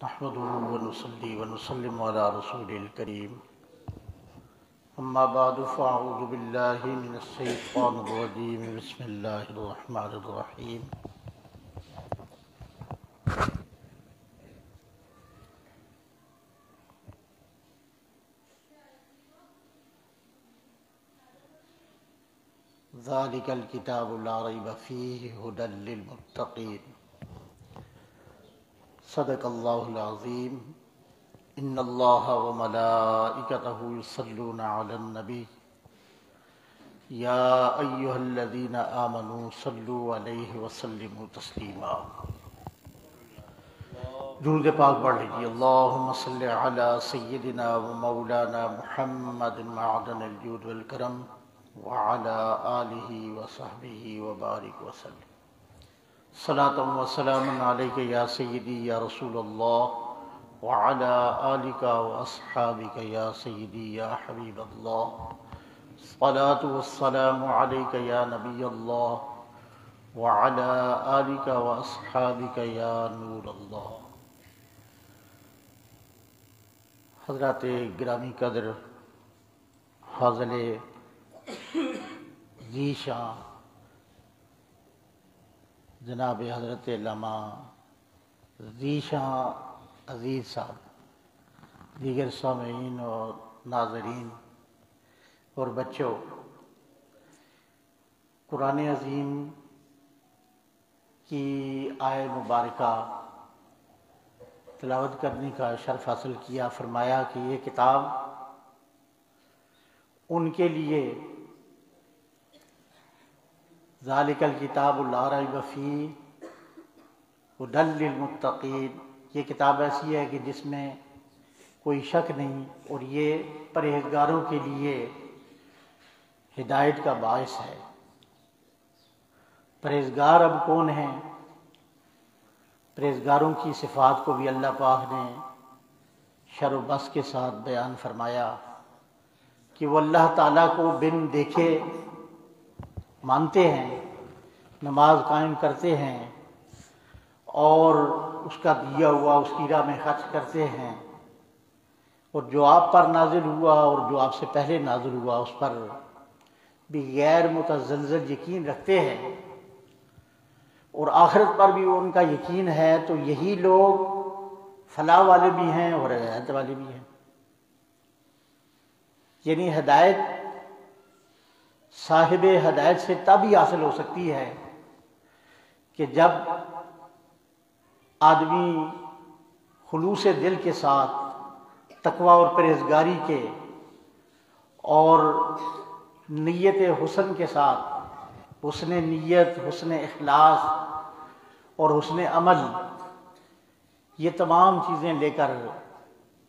نحمده ونصلي ونسلم على رسول الكريم اما بعد فاعوذ بالله من الشيطان الرجيم بسم الله الرحمن الرحيم ذلك الكتاب لا ريب فيه هدى للمتقين صدق اللہ العظیم ان اللہ وملائکتہ یصلون علی النبی یا ایہا الذین آمنوا صلوا علیہ وسلموا تسلیما۔ درود پاک پڑھ لیجیے۔ اللہم صل علی سیدنا و مولانا محمد معدن الجود والکرم وعلی آلہ وصحبہ وبارک وسلم۔ صلاۃ و سلام علیک یا سیدی یا رسول اللہ وعلی آلک و اصحابک یا سیدی یا حبیب اللہ۔ صلاۃ و السلام علیک یا نبی اللہ وعلی آلک و اصحابک یا نور اللہ۔ حضرات گرامی قدر، حاضر ذیشان جناب حضرت علامہ ذیشان عزیز صاحب، دیگر سامعین اور ناظرین اور بچوں، قرآن عظیم کی آیہ مبارکہ تلاوت کرنے کا شرف حاصل کیا۔ فرمایا کہ یہ کتاب ان کے لیے ذالک الکتاب لا ریب فیہ ھدی للمتقین، یہ کتاب ایسی ہے کہ جس میں کوئی شک نہیں اور یہ پرہیزگاروں کے لیے ہدایت کا باعث ہے۔ پرہیزگار اب کون ہیں؟ پرہیزگاروں کی صفات کو بھی اللہ پاک نے شر و بس کے ساتھ بیان فرمایا کہ وہ اللہ تعالیٰ کو بن دیکھے مانتے ہیں، نماز قائم کرتے ہیں اور اس کا دیا ہوا اس کی راہ میں خرچ کرتے ہیں، اور جو آپ پر نازل ہوا اور جو آپ سے پہلے نازل ہوا اس پر بھی غیر متزلزل یقین رکھتے ہیں، اور آخرت پر بھی ان کا یقین ہے، تو یہی لوگ فلاح والے بھی ہیں اور ہدایت والے بھی ہیں۔ یعنی ہدایت صاحب ہدایت سے تب ہی حاصل ہو سکتی ہے کہ جب آدمی خلوص دل کے ساتھ تقوی اور پرہیزگاری کے اور نیت حسن کے ساتھ، حسن نیت، حسن اخلاص اور حسن عمل، یہ تمام چیزیں لے کر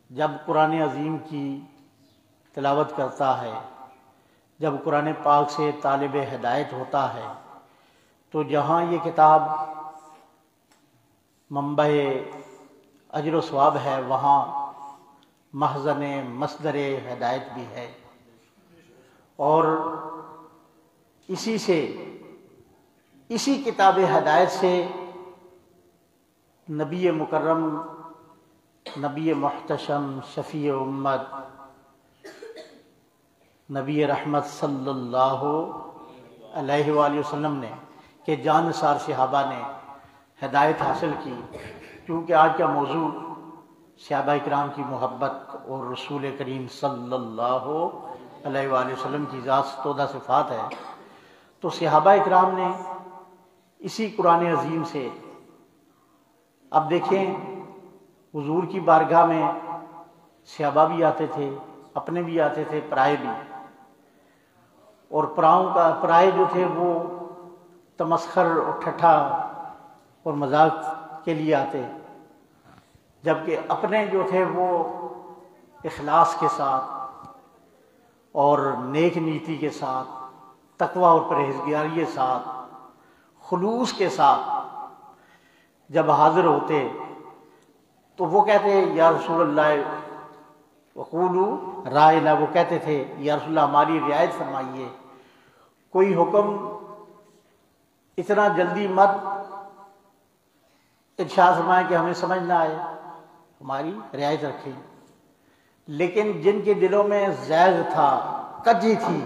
جب قرآن عظیم کی تلاوت کرتا ہے، جب قرآن پاک سے طالب ہدایت ہوتا ہے، تو جہاں یہ کتاب منبع اجر و ثواب ہے، وہاں مخزن مصدر ہدایت بھی ہے، اور اسی کتاب ہدایت سے نبی مکرم، نبی محتشم، شفیع امت، نبی رحمت صلی اللہ علیہ وآلہ وسلم نے کہ جان نثار صحابہ نے ہدایت حاصل کی۔ کیونکہ آج کا موضوع صحابہ کرام کی محبت اور رسول کریم صلی اللہ علیہ وآلہ وسلم کی ذات 14 صفات ہے، تو صحابہ کرام نے اسی قرآن عظیم سے، اب دیکھیں حضور کی بارگاہ میں صحابہ بھی آتے تھے، اپنے بھی آتے تھے، پرائے بھی، اور پرائے جو تھے وہ تمسخر اور ٹھٹھا اور مذاق کے لیے آتے، جبکہ اپنے جو تھے وہ اخلاص کے ساتھ اور نیک نیتی کے ساتھ، تقوی اور پرہیزگاری کے ساتھ، خلوص کے ساتھ جب حاضر ہوتے تو وہ کہتے یا رسول اللہ وقولوا رائنا، وہ کہتے تھے یا رسول اللہ ہماری رعایت فرمائیے، کوئی حکم اتنا جلدی مت ارشاد فرمائیں کہ ہمیں سمجھ نہ آئے، ہماری رعایت رکھیں، لیکن جن کے دلوں میں زیغ تھا، کجی تھی،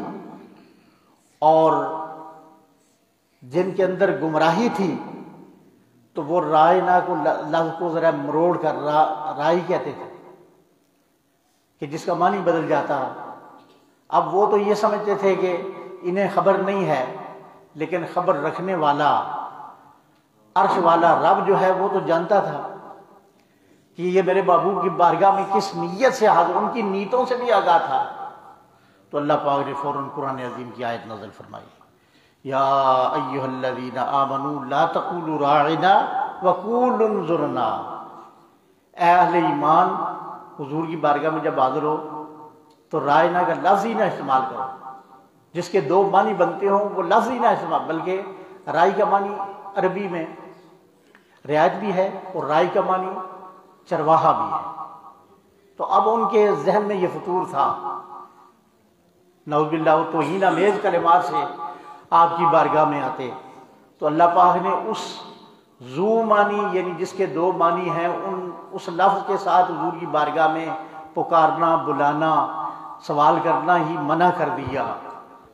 اور جن کے اندر گمراہی تھی، تو وہ رائنا کو لفظ کو ذرا مروڑ کر رائی کہتے تھے کہ جس کا معنی بدل جاتا۔ اب وہ تو یہ سمجھتے تھے کہ انہیں خبر نہیں ہے، لیکن خبر رکھنے والا عرش والا رب جو ہے وہ تو جانتا تھا کہ یہ میرے محبوب کی بارگاہ میں کس نیت سے حاضر، ان کی نیتوں سے بھی آگاہ تھا۔ تو اللہ پاک نے فوراً قرآن عظیم کی آیت نازل فرمائی، یا ایھا الذین آمنوا لا تقولوا راعنا وقولوا انظرنا۔ اے اہل ایمان، حضور کی بارگاہ میں جب حاضر ہو تو رائنا کا لفظ ہی نہ استعمال کرو، جس کے دو معنی بنتے ہوں وہ لفظ ہی نہ استعمال، بلکہ رائی کا معنی عربی میں رعایت بھی ہے اور رائی کا معنی چرواہا بھی ہے۔ تو اب ان کے ذہن میں یہ فطور تھا، نعوذ باللہ، وہ توہین آمیز کلمات سے آپ کی بارگاہ میں آتے، تو اللہ پاک نے اس ذو معنی یعنی جس کے دو معنی ہیں اس لفظ کے ساتھ حضور کی بارگاہ میں پکارنا، بلانا، سوال کرنا ہی منع کر دیا،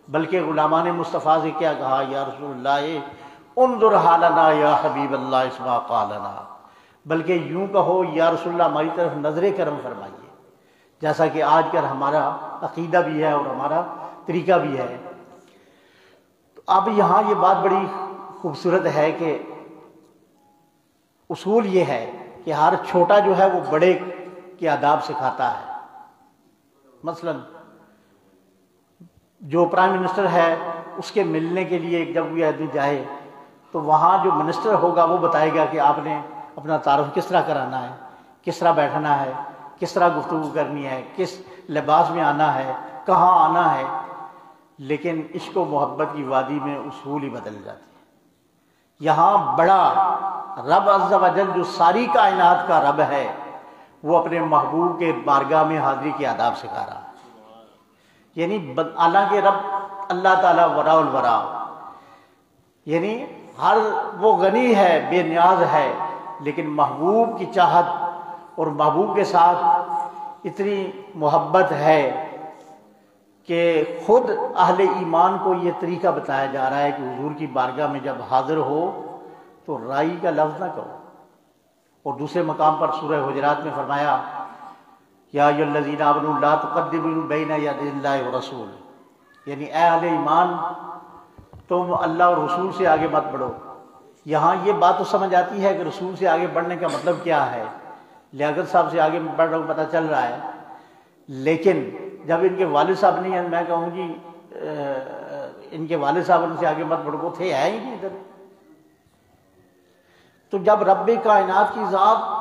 بلکہ غلامان مصطفیٰ سے کیا کہا، یا رسول اللہ انظر حالنا یا حبیب اللہ اسما قالنا، بلکہ یوں کہو یا رسول اللہ ہماری طرف نظر کرم فرمائیے، جیسا کہ آج کل ہمارا عقیدہ بھی ہے اور ہمارا طریقہ بھی ہے۔ تو اب یہاں یہ بات بڑی خوبصورت ہے کہ اصول یہ ہے کہ ہر چھوٹا جو ہے وہ بڑے کے آداب سکھاتا ہے۔ مثلا جو پرائم منسٹر ہے اس کے ملنے کے لیے جب کوئی آدمی جائے تو وہاں جو منسٹر ہوگا وہ بتائے گا کہ آپ نے اپنا تعارف کس طرح کرانا ہے، کس طرح بیٹھنا ہے، کس طرح گفتگو کرنی ہے، کس لباس میں آنا ہے، کہاں آنا ہے۔ لیکن عشق و محبت کی وادی میں اصول ہی بدل جاتی ہے۔ یہاں بڑا رب عز و جل جو ساری کائنات کا رب ہے، وہ اپنے محبوب کے بارگاہ میں حاضری کے آداب سکھا رہا ہے۔ یعنی حالانکہ رب اللہ تعالیٰ وراء الورا، یعنی ہر وہ غنی ہے، بے نیاز ہے، لیکن محبوب کی چاہت اور محبوب کے ساتھ اتنی محبت ہے کہ خود اہل ایمان کو یہ طریقہ بتایا جا رہا ہے کہ حضور کی بارگاہ میں جب حاضر ہو تو رائی کا لفظ نہ کہو۔ اور دوسرے مقام پر سورہ حجرات میں فرمایا، یا ایھا الذین آمنوا لا تقدموا بین یدی اللہ ورسول، یعنی اے اہل ایمان تم اللہ اور رسول سے آگے مت بڑھو۔ یہاں یہ بات تو سمجھ آتی ہے کہ رسول سے آگے بڑھنے کا مطلب کیا ہے، لیاقت صاحب سے آگے بڑھ رہا ہوں پتہ چل رہا ہے، لیکن جب ان کے والد صاحب نہیں ہیں، میں کہوں گی ان کے والد صاحب ان سے آگے مت بڑھو، وہ تھے ہے ہی نہیں ادھر۔ تو جب رب کائنات کی ذات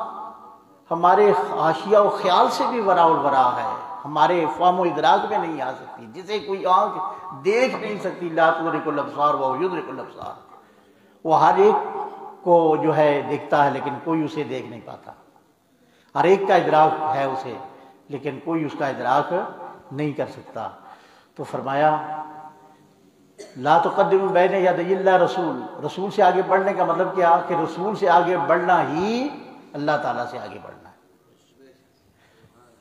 ہمارے حاشیہ و خیال سے بھی وراء الورا ہے، ہمارے فہم و ادراک میں نہیں آ سکتی، جسے کوئی آنکھ دیکھ نہیں سکتی، لا تدرک الابصار وہو یدرک الابصار، وہ ہر ایک کو جو ہے دیکھتا ہے لیکن کوئی اسے دیکھ نہیں پاتا، ہر ایک کا ادراک ہے اسے لیکن کوئی اس کا ادراک نہیں کر سکتا۔ تو فرمایا لا تقدموا بین یدی اللہ رسول، رسول سے آگے بڑھنے کا مطلب کیا کہ رسول سے آگے بڑھنا ہی اللہ تعالیٰ سے آگے بڑھنا ہے۔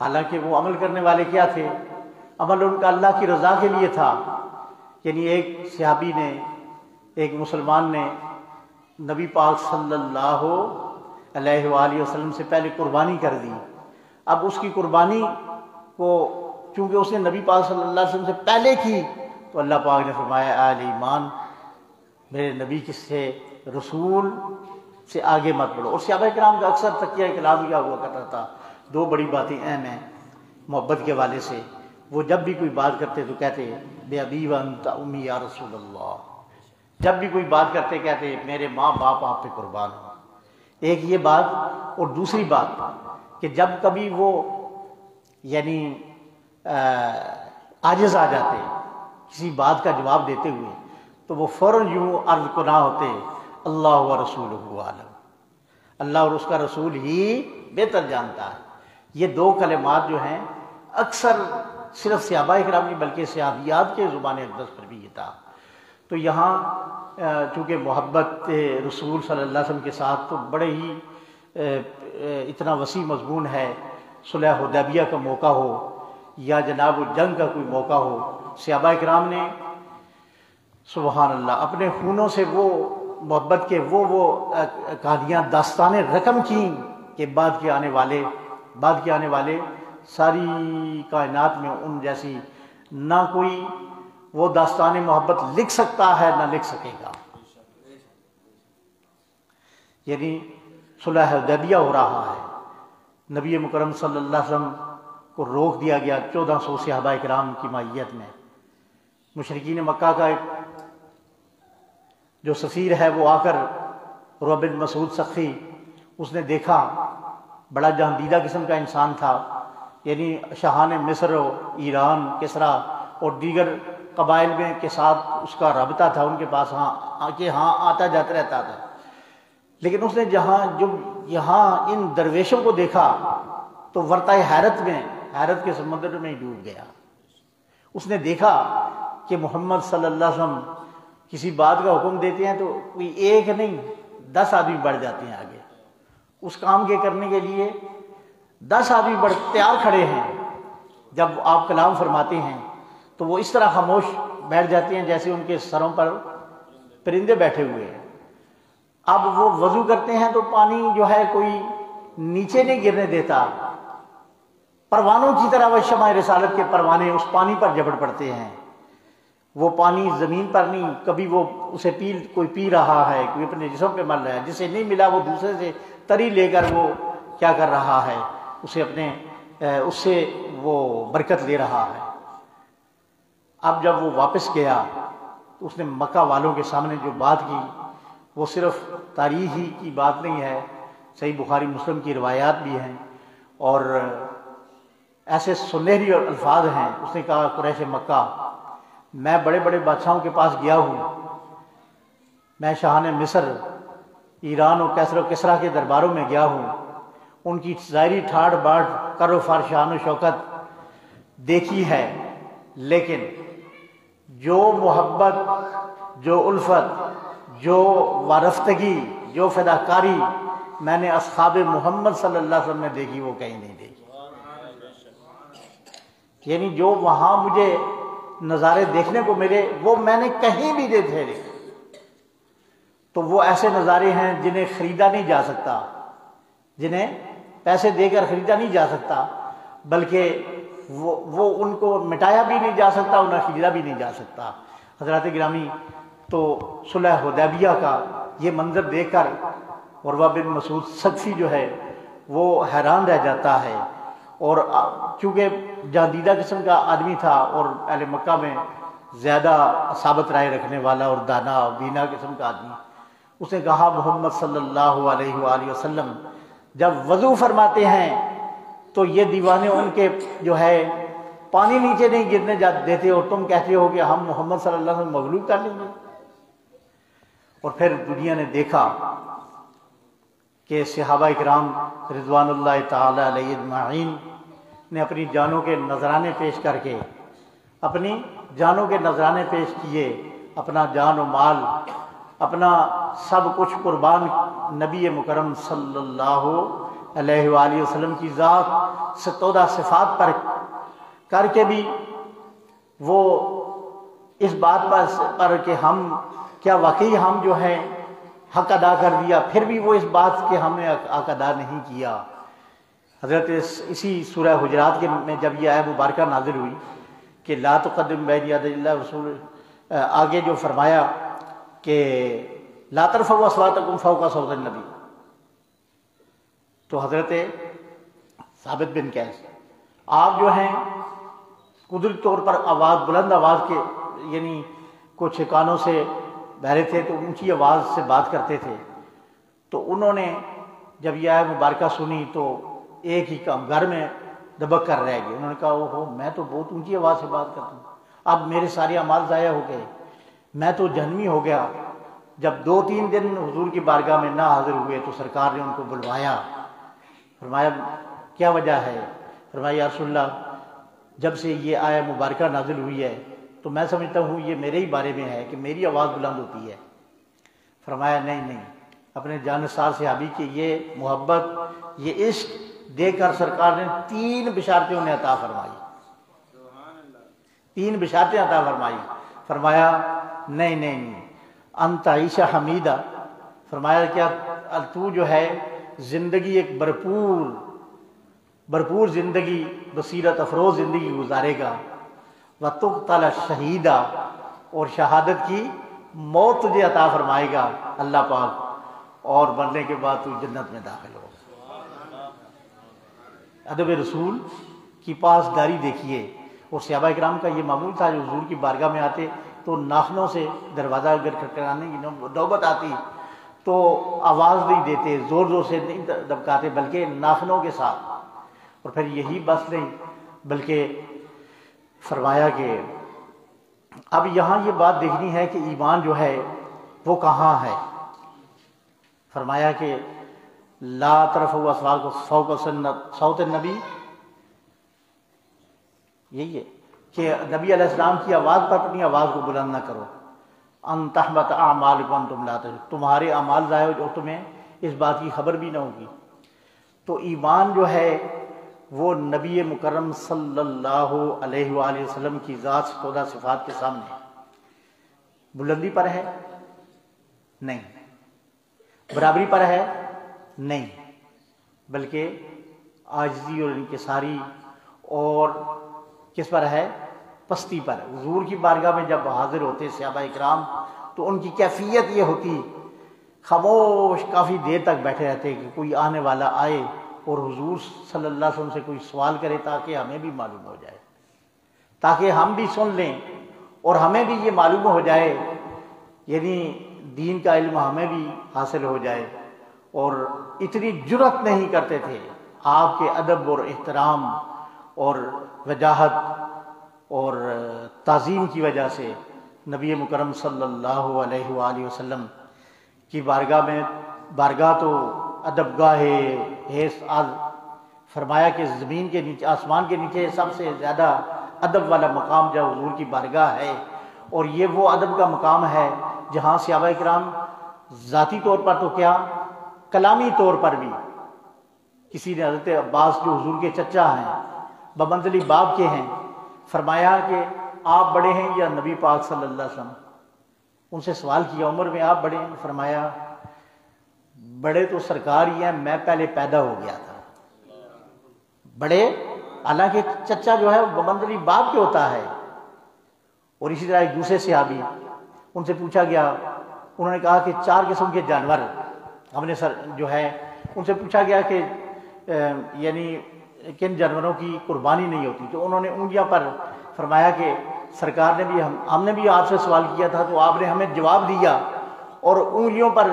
حالانکہ وہ عمل کرنے والے کیا تھے، عمل ان کا اللہ کی رضا کے لیے تھا۔ یعنی ایک صحابی نے، ایک مسلمان نے نبی پاک صلی اللہ علیہ وآلہ وسلم سے پہلے قربانی کر دی۔ اب اس کی قربانی کو چونکہ اس نے نبی پاک صلی اللہ علیہ وسلم سے پہلے کی تو اللہ پاک نے فرمایا اے اہل ایمان میرے نبی کس سے رسول سے آگے مت بڑھو۔ اور صحابہ کرام کا اکثر تکیہ کلام کیا ہوا کرتا تھا، دو بڑی باتیں اہم ہیں محبت کے حوالے سے، وہ جب بھی کوئی بات کرتے تو کہتے بے ابی و انت امی یا رسول اللہ، جب بھی کوئی بات کرتے کہتے میرے ماں باپ آپ پہ قربان ہو۔ ایک یہ بات، اور دوسری بات کہ جب کبھی وہ یعنی عاجز آ جاتے کسی بات کا جواب دیتے ہوئے تو وہ فوراً یوں عرض کو نہ ہوتے اللہ و رسولہ عالم، اللہ اور اس کا رسول ہی بہتر جانتا ہے۔ یہ دو کلمات جو ہیں اکثر صرف صحابہ کرام نہیں بلکہ صحابیات کے زبان اقدس پر بھی یہ تھا۔ تو یہاں چونکہ محبت رسول صلی اللہ علیہ وسلم کے ساتھ تو بڑے ہی اتنا وسیع مضمون ہے، صلح حدیبیہ کا موقع ہو یا جناب جنگ کا کوئی موقع ہو، صحابہ کرام نے سبحان اللہ اپنے خونوں سے وہ محبت کے وہ کہانیاں داستان رقم کی کہ بعد کے آنے والے ساری کائنات میں ان جیسی نہ کوئی وہ داستان محبت لکھ سکتا ہے نہ لکھ سکے گا۔ یعنی صلح حدیبیہ ہو رہا ہے، نبی مکرم صلی اللہ علیہ وسلم کو روک دیا گیا 1400 صحابہ کرام کی معیت میں۔ مشرکین مکہ کا ایک جو سفیر ہے وہ آ کر عروہ بن مسعود ثقفی، اس نے دیکھا، بڑا جہاندیدہ قسم کا انسان تھا، یعنی شاہان مصر و ایران کسریٰ اور دیگر قبائل میں کے ساتھ اس کا رابطہ تھا، ان کے پاس ہاں آتا جاتا رہتا تھا۔ لیکن اس نے یہاں ان درویشوں کو دیکھا تو ورطہ حیرت کے سمندر میں ڈوب گیا۔ اس نے دیکھا کہ محمد صلی اللہ علیہ وسلم کسی بات کا حکم دیتے ہیں تو کوئی ایک نہیں 10 آدمی بڑھ جاتے ہیں آگے، اس کام کے کرنے کے لیے 10 آدمی تیار کھڑے ہیں۔ جب آپ کلام فرماتے ہیں تو وہ اس طرح خاموش بیٹھ جاتے ہیں جیسے ان کے سروں پر پرندے بیٹھے ہوئے ہیں۔ اب وہ وضو کرتے ہیں تو پانی جو ہے کوئی نیچے نہیں گرنے دیتا، پروانوں کی طرح وہ شمع رسالت کے پروانے اس پانی پر جھپٹ پڑتے ہیں۔ وہ پانی زمین پر نہیں، کبھی وہ اسے کوئی پی رہا ہے، کوئی اپنے جسم پہ مل رہا ہے، جسے نہیں ملا وہ دوسرے سے تری لے کر وہ کیا کر رہا ہے، اس سے وہ برکت لے رہا ہے۔ اب جب وہ واپس گیا تو اس نے مکہ والوں کے سامنے جو بات کی وہ صرف تاریخ ہی کی بات نہیں ہے، صحیح بخاری مسلم کی روایات بھی ہیں اور ایسے سنہری الفاظ ہیں۔ اس نے کہا قریش مکہ، میں بڑے بڑے بادشاہوں کے پاس گیا ہوں، میں شاہان مصر، ایران اور کیسر و کسریٰ کے درباروں میں گیا ہوں، ان کی ظاہری ٹھاٹ باٹ کر و فر شان و شوکت دیکھی ہے، لیکن جو محبت، جو الفت، جو وارفتگی، جو فداکاری میں نے اصحاب محمد صلی اللہ علیہ وسلم نے دیکھی وہ کہیں نہیں دیکھی۔ یعنی جو وہاں مجھے نظارے دیکھنے کو ملے وہ میں نے کہیں بھی دیکھے نہیں۔ تو وہ ایسے نظارے ہیں جنہیں خریدا نہیں جا سکتا، جنہیں پیسے دے کر خریدا نہیں جا سکتا، بلکہ وہ ان کو مٹایا بھی نہیں جا سکتا، انہیں خریدا بھی نہیں جا سکتا۔ حضرات گرامی، تو صلح حدیبیہ کا یہ منظر دیکھ کر عروہ بن مسعود ثقفی جو ہے وہ حیران رہ جاتا ہے، اور چونکہ جہاندیدہ قسم کا آدمی تھا اور اہل مکہ میں زیادہ ثابت رائے رکھنے والا اور دانا بینا قسم کا آدمی، اس نے کہا محمد صلی اللہ علیہ وآلہ وسلم جب وضو فرماتے ہیں تو یہ دیوانے ان کے جو ہے پانی نیچے نہیں گرنے دیتے، اور تم کہتے ہو کہ ہم محمد صلی اللہ علیہ وسلم مغلوب کر لیں گے۔ اور پھر دنیا نے دیکھا کہ صحابہ کرام رضوان اللہ تعالی علیہ اجمعین نے اپنی جانوں کے نذرانے پیش کر کے اپنا جان و مال، اپنا سب کچھ قربان نبی مکرم صلی اللہ علیہ وآلہ وسلم کی ذات 14 صفات پر کر کے بھی وہ اس بات پر کہ ہم کیا واقعی ہم جو ہے حق ادا کر دیا، پھر بھی وہ اس بات کے ہم نے حق ادا نہیں کیا۔ حضرت اسی سورہ حجرات میں جب یہ آیت مبارکہ نازل ہوئی کہ لا تقدم بین یدی اللہ رسول، آگے جو فرمایا کہ لا ترفعوا اصواتکم فوق صوت النبی، تو حضرت ثابت بن قیس آپ جو ہیں قدرتی طور پر بلند آواز کے یعنی کچھ کانوں سے بہرے تھے تو اونچی آواز سے بات کرتے تھے، تو انہوں نے جب یہ آیت مبارکہ سنی تو ایک ہی کام گھر میں دبک کر رہ گئے۔ انہوں نے کہا اوہو، میں تو بہت اونچی آواز سے بات کرتا ہوں، اب میرے سارے اعمال ضائع ہو گئے، میں تو جہنمی ہو گیا۔ جب 2-3 دن حضور کی بارگاہ میں نہ حاضر ہوئے تو سرکار نے ان کو بلوایا، فرمایا کیا وجہ ہے؟ فرمایا یا رسول اللہ جب سے یہ آیت مبارکہ نازل ہوئی ہے تو میں سمجھتا ہوں یہ میرے ہی بارے میں ہے کہ میری آواز بلند ہوتی ہے۔ فرمایا نہیں، اپنے جانثار صحابی کی یہ محبت، یہ عشق دیکھ کر سرکار نے 3 بشارتیں انہیں عطا فرمائی، 3 بشارتیں عطا فرمائی۔ فرمایا نہیں انت عیشہ حمیدہ، فرمایا کیا تو جو ہے زندگی ایک بھرپور زندگی، بصیرت افروز زندگی گزارے گا، وَتُقْتَلَ شہیدہ، اور شہادت کی موت تجھے عطا فرمائے گا اللہ پاک، اور مرنے کے بعد تو جنت میں داخل ہو۔ ادب رسول کی پاسداری دیکھیے، اور صحابہ کرام کا یہ معمول تھا، جو حضور کی بارگاہ میں آتے تو ناخنوں سے دروازہ اگر کھٹکھٹانے کی نوبت آتی تو آواز نہیں دیتے، زور سے نہیں دبکاتے، بلکہ ناخنوں کے ساتھ۔ اور پھر یہی بس نہیں، بلکہ فرمایا کہ اب یہاں یہ بات دیکھنی ہے کہ ایمان جو ہے وہ کہاں ہے۔ فرمایا کہ لا ترفعوا اصواتکم فوق صوت النبی، یہی ہے کہ نبی علیہ السلام کی آواز پر اپنی آواز کو بلند نہ کرو، ان تحبط اعمالکم وانتم لا تشعرون، تمہارے اعمال ضائع ہو جو تمہیں اس بات کی خبر بھی نہ ہوگی۔ تو ایمان جو ہے وہ نبی مکرم صلی اللہ علیہ وآلہ وسلم کی ذات سودہ صفات کے سامنے بلندی پر ہے نہیں، برابری پر ہے نہیں، بلکہ عاجزی اور انکساری اور کس پر ہے؟ پستی پر۔ حضور کی بارگاہ میں جب حاضر ہوتے صحابہ اکرام تو ان کی کیفیت یہ ہوتی، خاموش کافی دیر تک بیٹھے رہتے کہ کوئی آنے والا آئے اور حضور صلی اللہ علیہ وسلم سے کوئی سوال کرے تاکہ ہمیں بھی معلوم ہو جائے، تاکہ ہم بھی سن لیں اور ہمیں بھی یہ معلوم ہو جائے، یعنی دین کا علم ہمیں بھی حاصل ہو جائے۔ اور اتنی جرأت نہیں کرتے تھے، آپ کے ادب اور احترام اور وجاہت اور تعظیم کی وجہ سے نبی مکرم صلی اللہ علیہ وآلہ وسلم کی بارگاہ تو ادب گاہ ہے، فرمایا کہ زمین کے نیچے، آسمان کے نیچے سب سے زیادہ ادب والا مقام جو حضور کی بارگاہ ہے، اور یہ وہ ادب کا مقام ہے جہاں صحابہ کرام ذاتی طور پر تو کیا، کلامی طور پر بھی، کسی نے حضرت عباس جو حضور کے چچا ہیں، بمنزلی باپ کے ہیں، فرمایا کہ آپ بڑے ہیں یا نبی پاک صلی اللہ علیہ وسلم؟ ان سے سوال کیا عمر میں آپ بڑے ہیں؟ فرمایا بڑے تو سرکار ہی ہیں، میں پہلے پیدا ہو گیا تھا۔ بڑے، حالانکہ چچا جو ہے وہ بمنزلی باپ کے ہوتا ہے۔ اور اسی طرح ایک دوسرے صحابی، ان سے پوچھا گیا، انہوں نے کہا کہ 4 قسم کے جانور ہم نے جو ہے، ان سے پوچھا گیا کہ یعنی کن جانوروں کی قربانی نہیں ہوتی، تو انہوں نے انگلیاں پر فرمایا کہ سرکار نے بھی ہم نے بھی آپ سے سوال کیا تھا تو آپ نے ہمیں جواب دیا، اور انگلیوں پر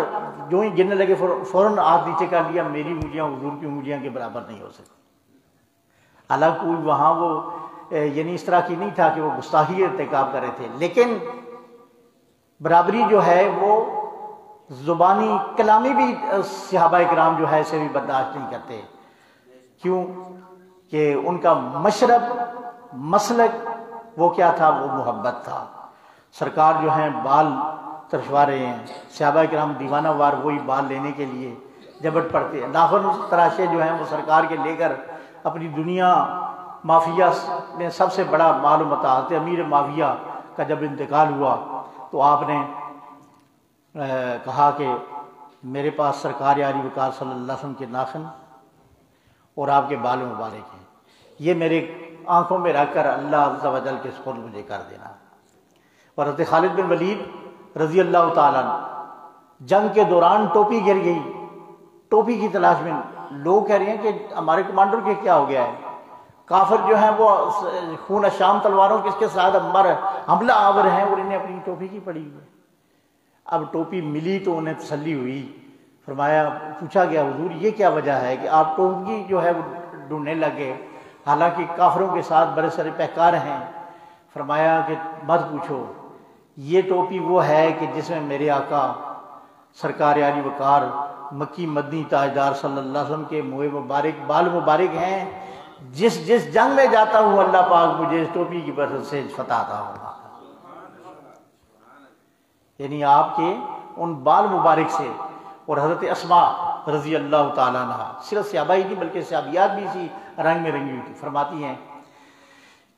جو ہی گرنے لگے فوراً ہاتھ نیچے کر لیا، میری انگلیاں حضور کی انگلیاں کے برابر نہیں ہو سکتی۔ حالانکہ کوئی وہاں وہ یعنی اس طرح کی نہیں تھا کہ وہ گستاخی ارتکاب کر رہے تھے، لیکن برابری جو ہے وہ زبانی کلامی بھی صحابہ کرام جو ہے اسے بھی برداشت نہیں کرتے۔ کیوں کہ ان کا مشرب مسلک وہ کیا تھا؟ وہ محبت تھا۔ سرکار جو ہیں بال ترشوا رہے ہیں، صحابہ کرام دیوانہ وار وہی بال لینے کے لیے جبٹ پڑتے ہیں، ناخن تراشے جو ہیں وہ سرکار کے لے کر اپنی دنیا مافیا میں سب سے بڑا مال و متاع امیر مافیا کا جب انتقال ہوا تو آپ نے کہا کہ میرے پاس سرکار عالی وقار صلی اللہ علیہ وسلم کے ناخن اور آپ کے بال مبارک ہیں، یہ میرے آنکھوں میں رکھ کر اللہ عز و جل کے سپرد مجھے کر دینا۔ اور حضرت خالد بن ولید رضی اللہ تعالیٰ عنہ جنگ کے دوران ٹوپی گر گئی، ٹوپی کی تلاش میں لوگ کہہ رہے ہیں کہ ہمارے کمانڈر کے کیا ہو گیا ہے، کافر جو ہیں وہ خون شام تلواروں کس کے ساتھ حملہ آور ہیں اور انہیں اپنی ٹوپی کی پڑی ہوئی ہے۔ اب ٹوپی ملی تو انہیں تسلی ہوئی، فرمایا پوچھا گیا حضور یہ کیا وجہ ہے کہ آپ ٹوپی جو ہے وہ ڈھونڈنے لگے، حالانکہ کافروں کے ساتھ بڑے سارے پیکار ہیں؟ فرمایا کہ مت پوچھو، یہ ٹوپی وہ ہے کہ جس میں میرے آقا سرکار عالی وقار مکی مدنی تاجدار صلی اللہ علیہ وسلم کے منہ مبارک بال مبارک ہیں، جس جنگ میں جاتا ہوں اللہ پاک مجھے اس ٹوپی کی برکت سے فتح عطا ہوگا۔ یعنی آپ کے ان بال مبارک سے اور حضرت اسماء رضی اللہ تعالیٰ عنہ صرف صحابہ ہی نہیں بلکہ صحابیات بھی اسی رنگ میں رنگی ہوئی تھی، فرماتی ہیں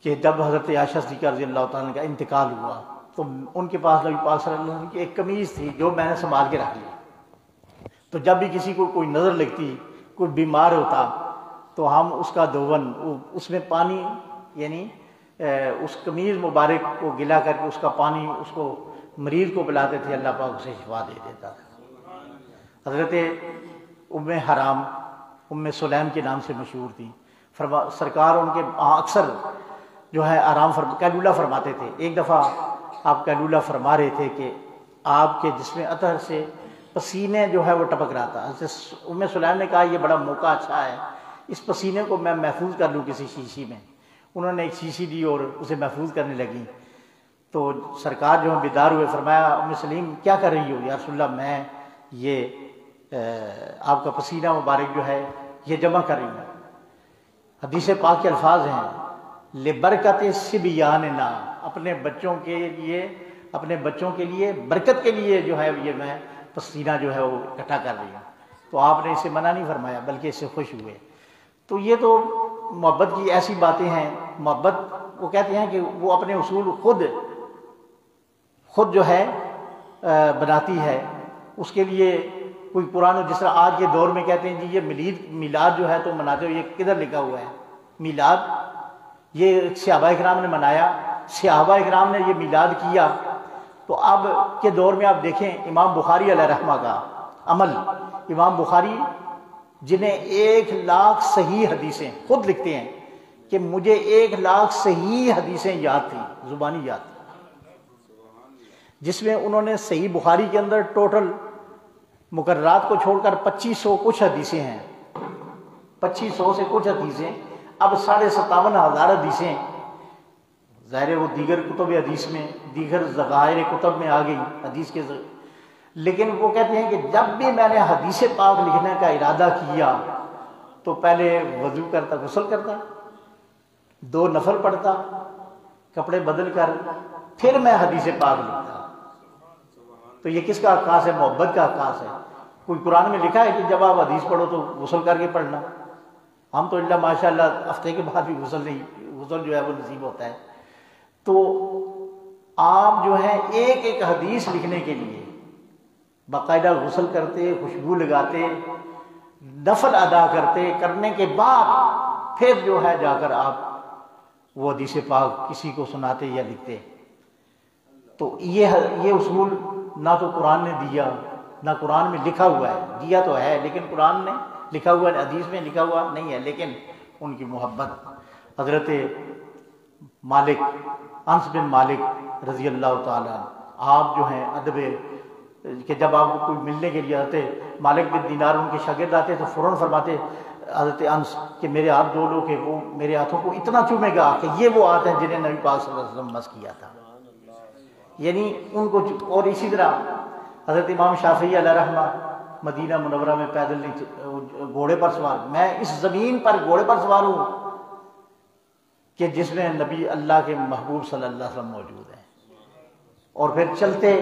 کہ جب حضرت عائشہ صدیقہ رضی اللہ تعالیٰ عنہ کا انتقال ہوا تو ان کے پاس نبی پاک صلی اللہ علیہ وسلم کی ایک قمیض تھی جو میں نے سنبھال کے رکھ لی، تو جب بھی کسی کو کوئی نظر لگتی، کوئی بیمار ہوتا تو ہم اس کا دھون، اس میں پانی یعنی اس قمیض مبارک کو گلا کر کے اس کا پانی اس کو مریض کو پلاتے تھے، اللہ پاک اسے شفا دے دیتا تھا۔ حضرت ام حرام ام سلیم کے نام سے مشہور تھی، سرکار ان کے اکثر جو ہے قیلولہ فرماتے تھے۔ ایک دفعہ آپ قیلولہ فرما رہے تھے کہ آپ کے جسم اطہر سے پسینے جو ہے وہ ٹپک رہا تھا۔ حضرت ام سلیم نے کہا یہ بڑا موقع اچھا ہے، اس پسینے کو میں محفوظ کر لوں کسی شیشی میں۔ انہوں نے ایک شیشی دی اور اسے محفوظ کرنے لگی، تو سرکار جو بیدار ہوئے، فرمایا ام سلیم کیا کر رہی ہو؟ یا رسول اللہ میں یہ آپ کا پسینہ مبارک جو ہے یہ جمع کر رہی ہوں۔ حدیث پاک کے الفاظ ہیں لبرکت صبیاننا، اپنے بچوں کے لیے برکت کے لیے جو ہے یہ میں پسینہ جو ہے وہ اکٹھا کر رہی ہوں۔ تو آپ نے اسے منع نہیں فرمایا بلکہ اس سے خوش ہوئے۔ تو یہ تو محبت کی ایسی باتیں ہیں، محبت وہ کہتے ہیں کہ وہ اپنے اصول خود جو ہے بناتی ہے، اس کے لیے کوئی قرآن، جس طرح آج کے دور میں کہتے ہیں جی یہ میلاد جو ہے تو مناتے ہو، یہ کدھر لکھا ہوا ہے میلاد؟ یہ صحابہ کرام نے منایا، صحابہ کرام نے یہ میلاد کیا۔ تو اب کے دور میں آپ دیکھیں امام بخاری علیہ رحمہ کا عمل، امام بخاری جنہیں 1,00,000 صحیح حدیثیں خود لکھتے ہیں کہ مجھے 1,00,000 صحیح حدیثیں یاد تھیں، زبانی یاد تھیں، جس میں انہوں نے صحیح بخاری کے اندر ٹوٹل مقررات کو چھوڑ کر 2500 کچھ حدیثیں ہیں، 2500 سے کچھ حدیثیں، اب 57,500 حدیثیں، ظاہر وہ دیگر کتب حدیث میں، دیگر ذخائر کتب میں آ گئی حدیث کے لیکن وہ کہتے ہیں کہ جب بھی میں نے حدیث پاک لکھنے کا ارادہ کیا تو پہلے وضو کرتا، غسل کرتا، 2 نفل پڑھتا، کپڑے بدل کر پھر میں حدیث پاک لکھتا۔ تو یہ کس کا عکاس ہے؟ محبت کا عکاس ہے۔ کوئی قرآن میں لکھا ہے کہ جب آپ حدیث پڑھو تو غسل کر کے پڑھنا؟ ہم تو اللہ ماشاء اللہ ہفتے کے بعد بھی غسل جو ہے وہ نصیب ہوتا ہے۔ تو آپ جو ہے ایک ایک حدیث لکھنے کے لیے باقاعدہ غسل کرتے، خوشبو لگاتے، نفل ادا کرنے کے بعد پھر جو ہے جا کر آپ وہ حدیث پاک کسی کو سناتے یا لکھتے۔ تو یہ اصول نہ تو قرآن نے دیا، نہ قرآن میں لکھا ہوا ہے، دیا تو ہے لیکن قرآن نے لکھا ہوا ہے، حدیث میں لکھا ہوا نہیں ہے، لیکن ان کی محبت۔ حضرت مالک، انس بن مالک رضی اللہ تعالیٰ، آپ جو ہیں ادب کہ جب آپ کو کوئی ملنے کے لیے آتے، مالک بن دینار ان کے شاگرد آتے تو فوراً فرماتے حضرت انس کہ میرے ہاتھ دو لو کہ وہ میرے ہاتھوں کو اتنا چومے گا کہ یہ وہ ہاتھ ہیں جنہیں نبی پاک صلی اللہ علیہ وسلم مس کیا تھا، یعنی ان کو۔ اور اسی طرح حضرت امام شافعی علیہ رحمہ مدینہ منورہ میں پیدل نہیں، گھوڑے پر سوار، میں اس زمین پر گھوڑے پر سوار ہوں کہ جس میں نبی اللہ کے محبوب صلی اللہ علیہ وسلم موجود ہیں، اور پھر چلتے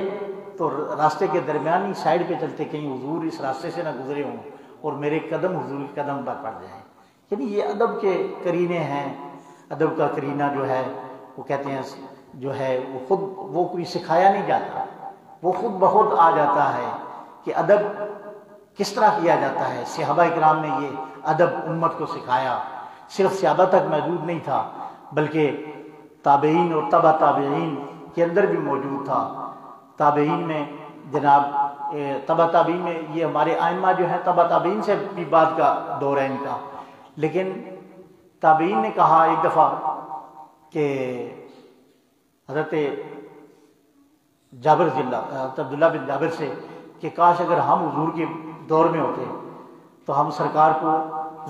تو راستے کے درمیانی سائڈ پہ چلتے، کہیں حضور اس راستے سے نہ گزرے ہوں اور میرے قدم حضور کے قدم پر پڑ جائیں۔ یعنی یہ ادب کے کرینے ہیں۔ ادب کا کرینہ جو ہے وہ کہتے ہیں جو ہے وہ کوئی سکھایا نہیں جاتا، وہ خود بخود آ جاتا ہے کہ ادب کس طرح کیا جاتا ہے۔ صحابہ کرام نے یہ ادب امت کو سکھایا، صرف صحابہ تک محدود نہیں تھا بلکہ تابعین اور تبع تابعین کے اندر بھی موجود تھا۔ تابعین میں جناب تبع تابعین میں یہ ہمارے ائمہ جو ہیں تبع تابعین سے بھی بعد کا دور ہے ان کا، لیکن تابعین نے کہا ایک دفعہ کہ حضرت جابر عبداللہ بن جابر سے کہ کاش اگر ہم حضور کے دور میں ہوتے تو ہم سرکار کو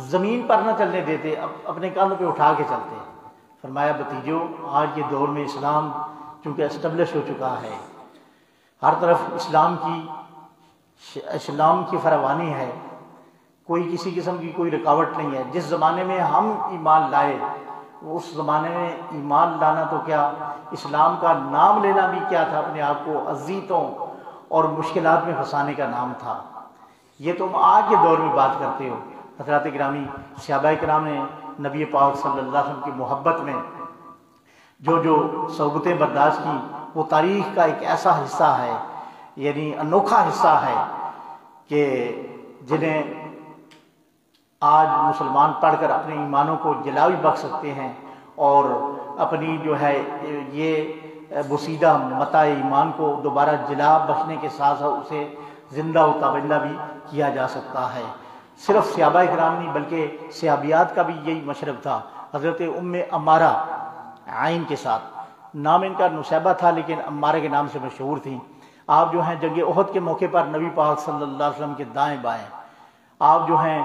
زمین پر نہ چلنے دیتے، اپنے کاندھوں پہ اٹھا کے چلتے۔ فرمایا بھتیجو، آج کے دور میں اسلام چونکہ اسٹیبلش ہو چکا ہے، ہر طرف اسلام کی فراوانی ہے، کوئی کسی قسم کی کوئی رکاوٹ نہیں ہے۔ جس زمانے میں ہم ایمان لائے اس زمانے میں ایمان لانا تو کیا، اسلام کا نام لینا بھی کیا تھا، اپنے آپ کو اذیتوں اور مشکلات میں پھنسانے کا نام تھا۔ یہ تم آج کے دور میں بات کرتے ہو۔ حضرات گرامی، صحابہ کرام نے نبی پاک صلی اللہ علیہ وسلم کی محبت میں جو جو صحبتیں برداشت کی، وہ تاریخ کا ایک ایسا حصہ ہے، یعنی انوکھا حصہ ہے کہ جنہیں آج مسلمان پڑھ کر اپنے ایمانوں کو جلا بھی بخش سکتے ہیں، اور اپنی جو ہے یہ بسیدہ متاع ایمان کو دوبارہ جلا بخشنے کے ساتھ ساتھ اسے زندہ و تابندہ بھی کیا جا سکتا ہے۔ صرف صحابہ کرام نہیں بلکہ صحابیات کا بھی یہی مشرب تھا۔ حضرت ام عمارہ عین کے ساتھ، نام ان کا نصیبہ تھا لیکن عمارہ کے نام سے مشہور تھیں۔ آپ جو ہیں جنگ احد کے موقع پر نبی پاک صلی اللہ علیہ وسلم کے دائیں بائیں آپ جو ہیں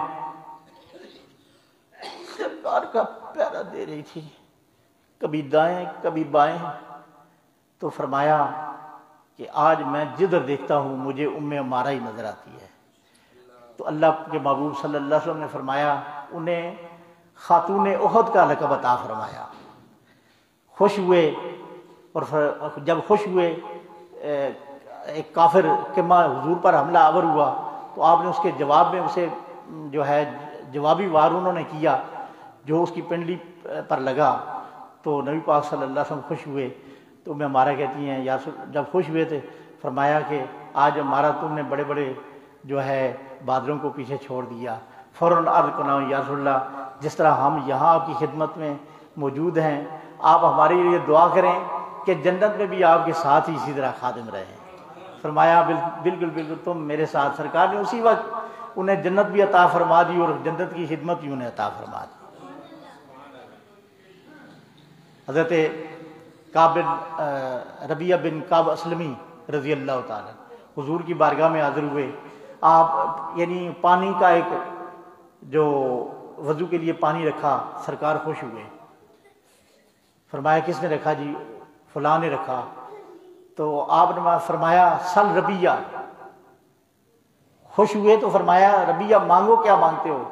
سرکار کا پیرا دے رہی تھی، کبھی دائیں کبھی بائیں، تو فرمایا کہ آج میں جدھر دیکھتا ہوں مجھے ام عمارہ ہی نظر آتی ہے۔ تو اللہ کے محبوب صلی اللہ علیہ وسلم نے فرمایا، انہیں خاتون احد کا لقب عطا فرمایا۔ خوش ہوئے، اور جب خوش ہوئے ایک کافر قمہ حضور پر حملہ آور ہوا تو آپ نے اس کے جواب میں اسے جو ہے جوابی وار انہوں نے کیا جو اس کی پنڈلی پر لگا، تو نبی پاک صلی اللہ علیہ وسلم خوش ہوئے۔ تو میں ہمارا کہتی ہیں جب خوش ہوئے تھے فرمایا کہ آج ہمارا تم نے بڑے بڑے جو ہے بادروں کو پیچھے چھوڑ دیا۔ فوراً عرض کرنا یا رسول اللہ، جس طرح ہم یہاں آپ کی خدمت میں موجود ہیں، آپ ہمارے لیے دعا کریں کہ جنت میں بھی آپ کے ساتھ ہی اسی طرح خادم رہیں۔ فرمایا بالکل بالکل تم میرے ساتھ۔ سرکار نے اسی وقت انہیں جنت بھی عطا فرما دی اور جنت کی خدمت بھی انہیں عطا فرما دی۔ حضرت کعب بن ربیعہ بن کعب اسلمی رضی اللہ تعالیٰ حضور کی بارگاہ میں حاضر ہوئے۔ آپ یعنی پانی کا ایک جو وضو کے لیے پانی رکھا، سرکار خوش ہوئے، فرمایا کس نے رکھا؟ جی فلاں نے رکھا۔ تو آپ نے فرمایا سل ربیعہ، خوش ہوئے تو فرمایا ربیعہ مانگو، کیا مانگتے ہو؟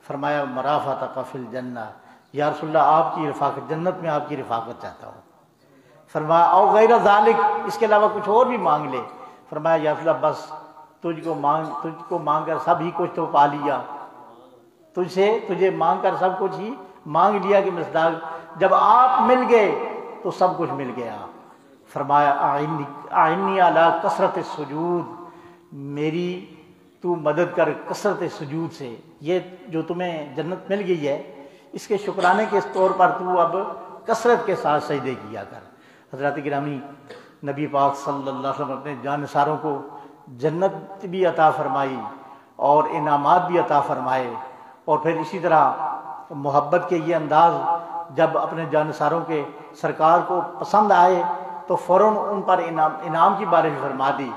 فرمایا مرافقتک فی الجنہ، یا رسول اللہ آپ کی رفاقت، جنت میں آپ کی رفاقت چاہتا ہوں۔ فرمایا او غیر ذالک، اس کے علاوہ کچھ اور بھی مانگ لے۔ فرمایا یا رسول اللہ بس تجھ کو مانگ کر سب ہی کچھ تو پا لیا، تجھے مانگ کر سب کچھ ہی مانگ لیا کہ مصداق جب آپ مل گئے تو سب کچھ مل گیا۔ فرمایا اعنی علی کثرت السجود، میری تو مدد کر کثرت سجود سے، یہ جو تمہیں جنت مل گئی ہے اس کے شکرانے کے طور پر تو اب کثرت کے ساتھ سجدے کیا کر۔ حضرات گرامی، نبی پاک صلی اللہ علیہ وسلم اپنے جانثاروں کو جنت بھی عطا فرمائی اور انعامات بھی عطا فرمائے، اور پھر اسی طرح محبت کے یہ انداز جب اپنے جانثاروں کے سرکار کو پسند آئے تو فوراً ان پر انعام کی بارش فرما دی۔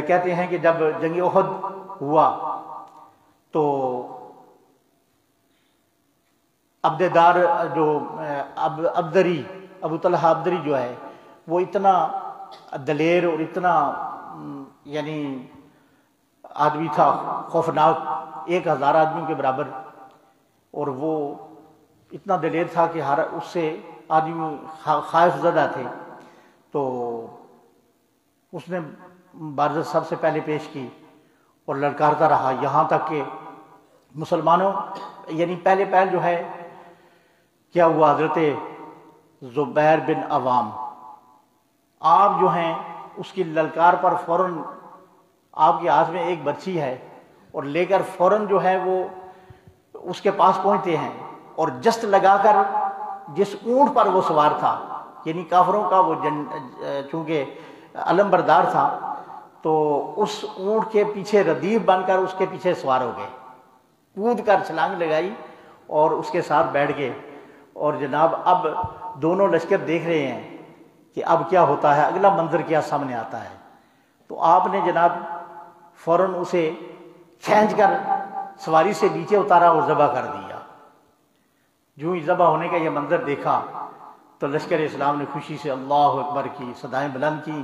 کہتے ہیں کہ جب جنگ احد ہوا تو عبددار جو عبدری ابو طلحہ عبدری جو ہے وہ اتنا دلیر اور اتنا یعنی آدمی تھا خوفناک، 1000 آدمیوں کے برابر، اور وہ اتنا دلیر تھا کہ ہر اس سے آدمی خائف زدہ تھے۔ تو اس نے بارزت سب سے پہلے پیش کی اور للکارتا رہا، یہاں تک کہ مسلمانوں یعنی پہلے جو ہے کیا ہوا، حضرت زبیر بن عوام آپ جو ہیں اس کی للکار پر فوراً آپ کے ہاتھ میں ایک برچھی ہے اور لے کر فوراً جو ہے وہ اس کے پاس پہنچتے ہیں اور جست لگا کر جس اونٹ پر وہ سوار تھا، یعنی کافروں کا وہ چونکہ علم بردار تھا، تو اس اونٹ کے پیچھے ردیف بن کر اس کے پیچھے سوار ہو گئے، کود کر چھلانگ لگائی اور اس کے ساتھ بیٹھ گئے۔ اور جناب اب دونوں لشکر دیکھ رہے ہیں کہ اب کیا ہوتا ہے، اگلا منظر کیا سامنے آتا ہے۔ تو آپ نے جناب فوراً اسے کھینچ کر سواری سے نیچے اتارا اور ذبح کر دیا۔ جو ہی ذبح ہونے کا یہ منظر دیکھا تو لشکر اسلام نے خوشی سے اللہ اکبر کی صدائیں بلند کی،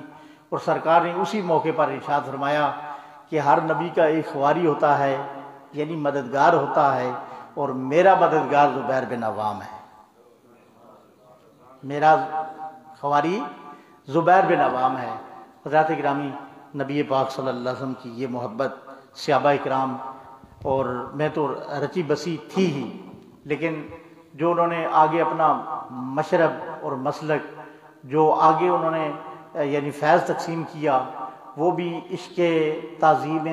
اور سرکار نے اسی موقع پر ارشاد فرمایا کہ ہر نبی کا ایک خواری ہوتا ہے، یعنی مددگار ہوتا ہے، اور میرا مددگار زبیر بن عوام ہے، میرا خواری زبیر بن عوام ہے۔ حضرات گرامی، نبی پاک صلی اللہ علیہ وسلم کی یہ محبت صحابہ کرام، اور میں تو رچی بسی تھی ہی، لیکن جو انہوں نے آگے اپنا مشرب اور مسلک جو آگے انہوں نے یعنی فیض تقسیم کیا، وہ بھی عشق تعظیم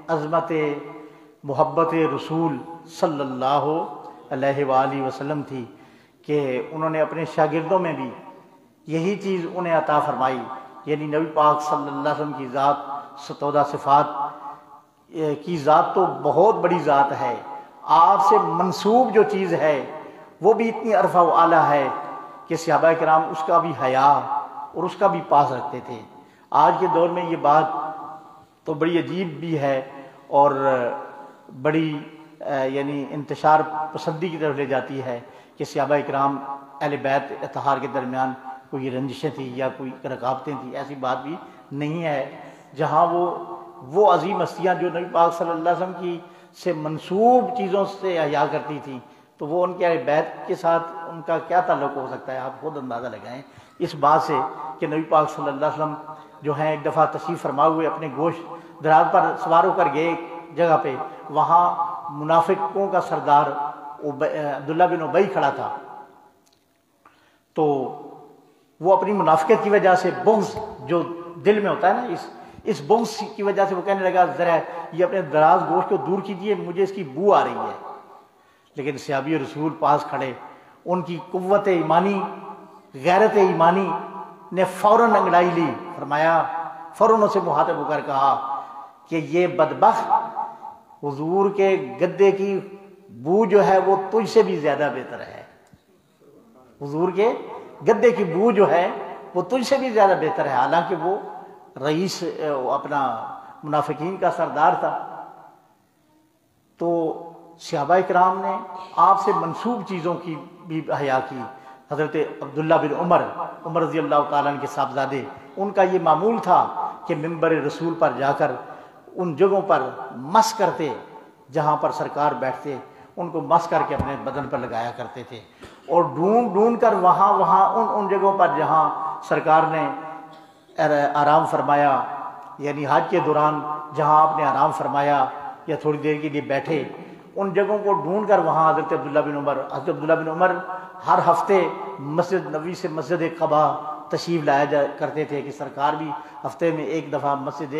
عظمت محبت رسول صلی اللہ علیہ وآلہ وسلم تھی، کہ انہوں نے اپنے شاگردوں میں بھی یہی چیز انہیں عطا فرمائی، یعنی نبی پاک صلی اللہ علیہ وسلم کی ذات 17 صفات کی ذات تو بہت بڑی ذات ہے، آپ سے منسوب جو چیز ہے وہ بھی اتنی عرفہ و اعلیٰ ہے کہ صحابہ کرام اس کا بھی حیا اور اس کا بھی پاس رکھتے تھے۔ آج کے دور میں یہ بات تو بڑی عجیب بھی ہے اور بڑی یعنی انتشار پسندی کی طرف لے جاتی ہے کہ صحابہ کرام اہل بیت اطہار کے درمیان کوئی رنجشیں تھیں یا کوئی رکاوٹیں تھیں، ایسی بات بھی نہیں ہے۔ جہاں وہ عظیم ہستیاں جو نبی پاک صلی اللہ علیہ وسلم کی سے منسوب چیزوں سے حیا کرتی تھیں، تو وہ ان کے اہل بیت کے ساتھ ان کا کیا تعلق ہو سکتا ہے؟ آپ خود اندازہ لگائیں اس بات سے کہ نبی پاک صلی اللہ علیہ وسلم جو ہیں ایک دفعہ تشریف فرما ہوئے اپنے گوشت دراز پر سوار ہو کر گئے ایک جگہ پہ، وہاں منافقوں کا سردار عبداللہ بن ابی کھڑا تھا، تو وہ اپنی منافقت کی وجہ سے بغض جو دل میں ہوتا ہے نا، اس بغض کی وجہ سے وہ کہنے لگا ذرا یہ اپنے دراز گوشت کو دور کیجئے، مجھے اس کی بو آ رہی ہے۔ لیکن صحابی رسول پاس کھڑے، ان کی قوت ایمانی غیرت ایمانی نے فوراً انگڑائی لی، فرمایا فوراً اسے مخاطب ہو کر کہا کہ یہ بدبخت حضور کے گدے کی بو جو ہے وہ تجھ سے بھی زیادہ بہتر ہے، حضور کے گدے کی بو جو ہے وہ تجھ سے بھی زیادہ بہتر ہے، حالانکہ وہ رئیس اپنا منافقین کا سردار تھا۔ تو صحابہ کرام نے آپ سے منسوب چیزوں کی بھی حیا کی۔ حضرت عبداللہ بن عمر رضی اللہ تعالیٰ عنہ کے صاحبزادے، ان کا یہ معمول تھا کہ منبر رسول پر جا کر ان جگہوں پر مس کرتے جہاں پر سرکار بیٹھتے، ان کو مس کر کے اپنے بدن پر لگایا کرتے تھے، اور ڈھونڈ کر وہاں ان جگہوں پر جہاں سرکار نے آرام فرمایا، یعنی حج کے دوران جہاں آپ نے آرام فرمایا یا تھوڑی دیر کے لیے بیٹھے، ان جگہوں کو ڈھونڈ کر وہاں حضرت عبداللہ بن عمر ہر ہفتے مسجد نبوی سے مسجد قباء تشریف لایا کرتے تھے، کہ سرکار بھی ہفتے میں ایک دفعہ مسجد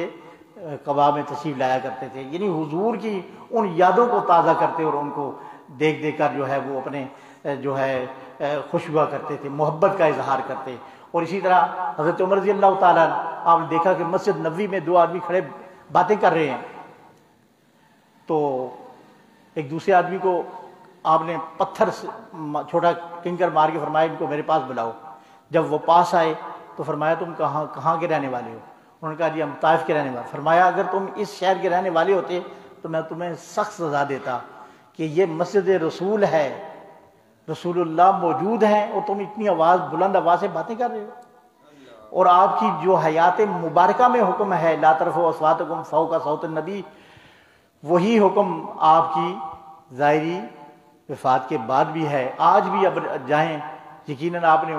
قباء میں تشریف لایا کرتے تھے، یعنی حضور کی ان یادوں کو تازہ کرتے اور ان کو دیکھ کر جو ہے وہ اپنے جو ہے خوش ہوا کرتے تھے، محبت کا اظہار کرتے۔ اور اسی طرح حضرت عمر رضی اللہ تعالیٰ آپ نے دیکھا کہ مسجد نبوی میں دو آدمی کھڑے باتیں کر رہے ہیں، تو ایک دوسرے آدمی کو آپ نے پتھر سے چھوٹا کنکر مار کے فرمایا ان کو میرے پاس بلاؤ۔ جب وہ پاس آئے تو فرمایا تم کہاں کے رہنے والے ہو؟ انہوں نے کہا جی ہم طائف کے رہنے والے۔ فرمایا اگر تم اس شہر کے رہنے والے ہوتے تو میں تمہیں سخت سزا دیتا کہ یہ مسجد رسول ہے، رسول اللہ موجود ہیں اور تم اتنی بلند آواز سے باتیں کر رہے ہو۔ اور آپ کی جو حیات مبارکہ میں حکم ہے لا ترفعوا اصواتکم فوق صوت النبی، وہی حکم آپ کی ظاہری وفات کے بعد بھی ہے، آج بھی اب جائیں یقیناً آپ نے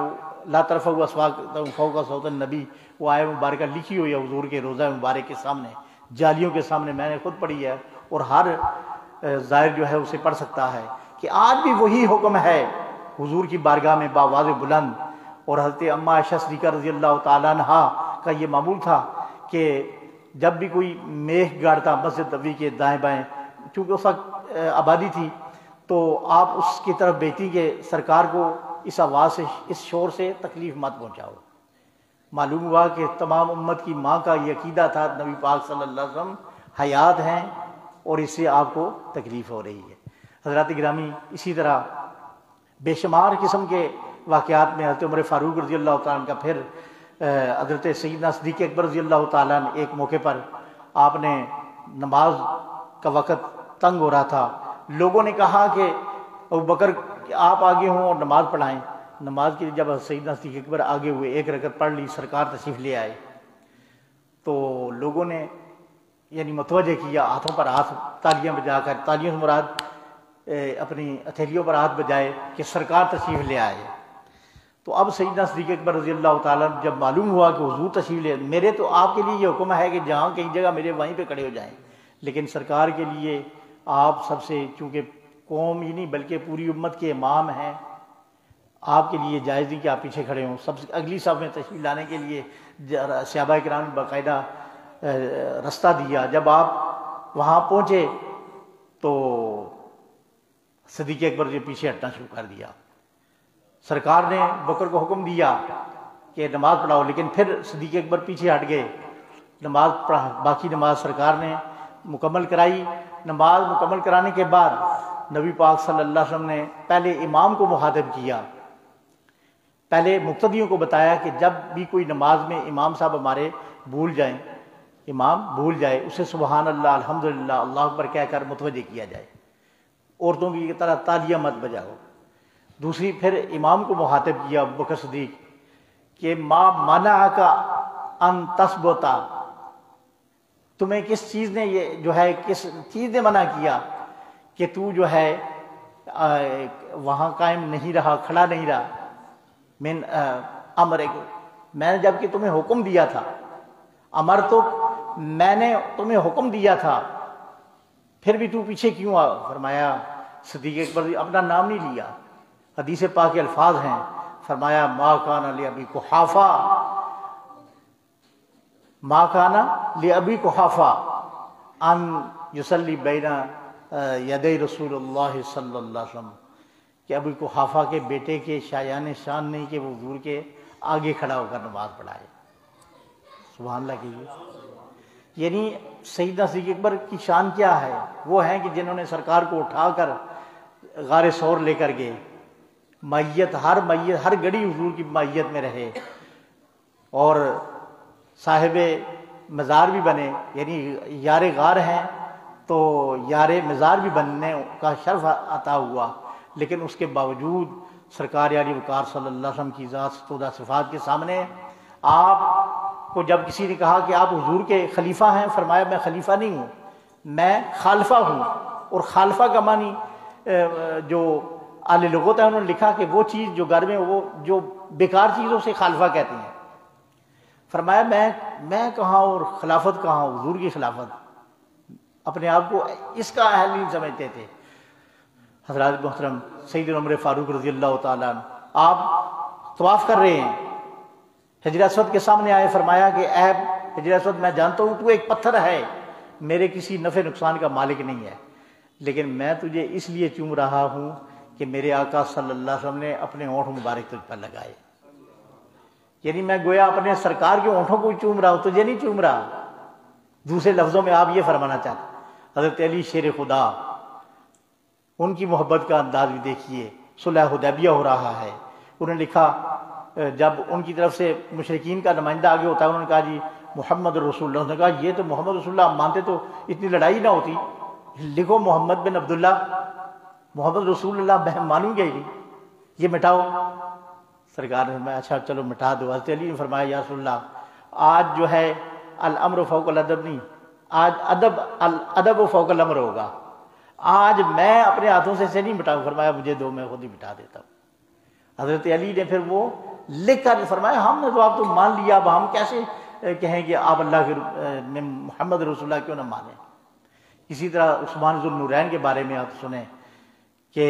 لا ترفعوا اصواتکم فوق صوت النبی وہ آیت مبارکہ لکھی ہوئی ہے حضور کے روضہ مبارک کے سامنے، جالیوں کے سامنے، میں نے خود پڑھی ہے اور ہر ظاہر جو ہے اسے پڑھ سکتا ہے کہ آج بھی وہی حکم ہے حضور کی بارگاہ میں باواز بلند۔ اور حضرت اماں عائشہ صدیقہ رضی اللہ تعالیٰ عنہا کا یہ معمول تھا کہ جب بھی کوئی میخ گاڑتا مسجد نبوی کے دائیں بائیں، چونکہ اس وقت آبادی تھی، تو آپ اس کی طرف بیٹی کہ سرکار کو اس آواز سے اس شور سے تکلیف مت پہنچاؤ۔ معلوم ہوا کہ تمام امت کی ماں کا یہ عقیدہ تھا نبی پاک صلی اللہ علیہ وسلم حیات ہیں اور اس سے آپ کو تکلیف ہو رہی ہے۔ حضرات گرامی، اسی طرح بے شمار قسم کے واقعات میں حضرت عمر فاروق رضی اللہ تعالیٰ عنہ کا، پھر حضرت سیدنا صدیق اکبر رضی اللہ تعالیٰ عنہ ایک موقع پر آپ نے نماز کا وقت تنگ ہو رہا تھا، لوگوں نے کہا کہ ابوبکر آپ آگے ہوں اور نماز پڑھائیں۔ نماز کے لیے جب سیدنا صدیق اکبر آگے ہوئے، ایک رکعت پڑھ لی، سرکار تشریف لے آئے، تو لوگوں نے یعنی متوجہ کیا، ہاتھوں پر ہاتھ تالیاں بجا کر، تالیوں سے مراد اپنی ہتھیلیوں پر ہاتھ بجائے کہ سرکار تشریف لے آئے۔ تو اب سیدنا صدیق اکبر رضی اللہ تعالیٰ جب معلوم ہوا کہ حضور تشریف لے، میرے تو آپ کے لیے یہ حکم ہے کہ جہاں کہیں جگہ میرے وہیں پہ کھڑے ہو جائیں، لیکن سرکار کے لیے آپ سب سے، چونکہ قوم ہی نہیں بلکہ پوری امت کے امام ہیں، آپ کے لیے جائز نہیں کہ آپ پیچھے کھڑے ہوں. سب سے اگلی صف میں تشریف لانے کے لیے صحابہ کرام نے باقاعدہ رستہ دیا. جب آپ وہاں پہنچے تو صدیق اکبر نے پیچھے ہٹنا شروع کر دیا. سرکار نے بکر کو حکم دیا کہ نماز پڑھاؤ، لیکن پھر صدیق اکبر پیچھے ہٹ گئے. نماز پڑھا، باقی نماز سرکار نے مکمل کرائی. نماز مکمل کرانے کے بعد نبی پاک صلی اللہ علیہ وسلم نے پہلے امام کو مخاطب کیا، پہلے مقتدیوں کو بتایا کہ جب بھی کوئی نماز میں امام صاحب ہمارے بھول جائیں، امام بھول جائے، اسے سبحان اللہ، الحمدللہ، اللہ اکبر کہہ کر متوجہ کیا جائے. عورتوں کی طرح تالیاں مت بجاؤ. دوسری پھر امام کو مخاطب کیا ابوبکر صدیق کہ ما منعک ان تثبتا، تمہیں کس چیز نے، یہ جو ہے کس چیز نے منع کیا کہ تو جو ہے وہاں قائم نہیں رہا، کھڑا نہیں رہا. من امرک، میں نے جب کہ تمہیں حکم دیا تھا، امر تو میں نے تمہیں حکم دیا تھا، پھر بھی تو پیچھے کیوں آ؟ فرمایا صدیق اکبر اپنا نام نہیں لیا، حدیث پاک کے الفاظ ہیں، فرمایا ما کان لابی قحافہ، ما کان لابی قحافہ ان یصلی بین یدی رسول اللہ صلی اللہ علیہ وسلم، کہ ابو قحافہ کے بیٹے کے شایان شان نہیں کہ وہ حضور کے آگے کھڑا ہو کر نماز پڑھائے. سبحان اللہ کیجیے. یعنی سیدنا صدیق اکبر کی شان کیا ہے؟ وہ ہیں کہ جنہوں نے سرکار کو اٹھا کر غار ثور لے کر گئے، میت ہر گھڑی حضور کی میت میں رہے، اور صاحب مزار بھی بنے. یعنی یار غار ہیں تو یار مزار بھی بننے کا شرف عطا ہوا. لیکن اس کے باوجود سرکار علی وقار صلی اللہ علیہ وسلم کی ذات ستودہ صفات کے سامنے آپ کو جب کسی نے کہا کہ آپ حضور کے خلیفہ ہیں، فرمایا میں خلیفہ نہیں ہوں، میں خالفہ ہوں. اور خالفہ کا معنی جو اہل لغت ہے انہوں نے لکھا کہ وہ چیز جو گھر میں، وہ جو بیکار چیزوں سے خالفہ کہتے ہیں. فرمایا میں کہاں اور خلافت کہاں، حضور کی خلافت. اپنے آپ کو اس کا اہل نہیں سمجھتے تھے. حضرات محترم، سیدنا عمر فاروق رضی اللہ تعالیٰ عنہ آپ طواف کر رہے ہیں، حجر اسود کے سامنے آئے، فرمایا کہ اے حجر اسود، میں جانتا ہوں تو ایک پتھر ہے، میرے کسی نفع نقصان کا مالک نہیں ہے، لیکن میں تجھے اس لیے چوم رہا ہوں کہ میرے آقا صلی اللہ علیہ وسلم نے اپنے ہونٹ مبارک تجھ پر لگائے. یعنی میں گویا اپنے سرکار کے ہونٹوں کو چوم رہا ہوں، تجھے نہیں چوم رہا. دوسرے لفظوں میں آپ یہ فرمانا چاہتے ہیں. حضرت علی شیر خدا، ان کی محبت کا انداز بھی دیکھیے. صلح حدیبیہ ہو رہا ہے، انہوں نے لکھا، جب ان کی طرف سے مشرکین کا نمائندہ آگے ہوتا ہے، انہوں نے کہا جی محمد رسول اللہ. انہوں نے کہا یہ تو محمد رسول اللہ مانتے تو اتنی لڑائی نہ ہوتی، لکھو محمد بن عبداللہ، محمد رسول اللہ میں مانوں گا ہی نہیں، یہ مٹاؤ. سرکار نے فرمایا اچھا چلو مٹا دو. حضرت علی نے فرمایا یا رسول اللہ، آج جو ہے الامر فوق الادب نہیں، آج الادب فوق الامر ہوگا. آج میں اپنے ہاتھوں سے نہیں مٹاؤں. فرمایا مجھے دو، میں خود ہی مٹا دیتا ہوں. حضرت علی نے پھر وہ لکھ کر فرمایا ہم نے تو آپ تو مان لیا، اب ہم کیسے کہیں کہ آپ اللہ کے محمد رسول اللہ کیوں نہ مانیں. اسی طرح عثمان ذو النورین کے بارے میں آپ سنیں کہ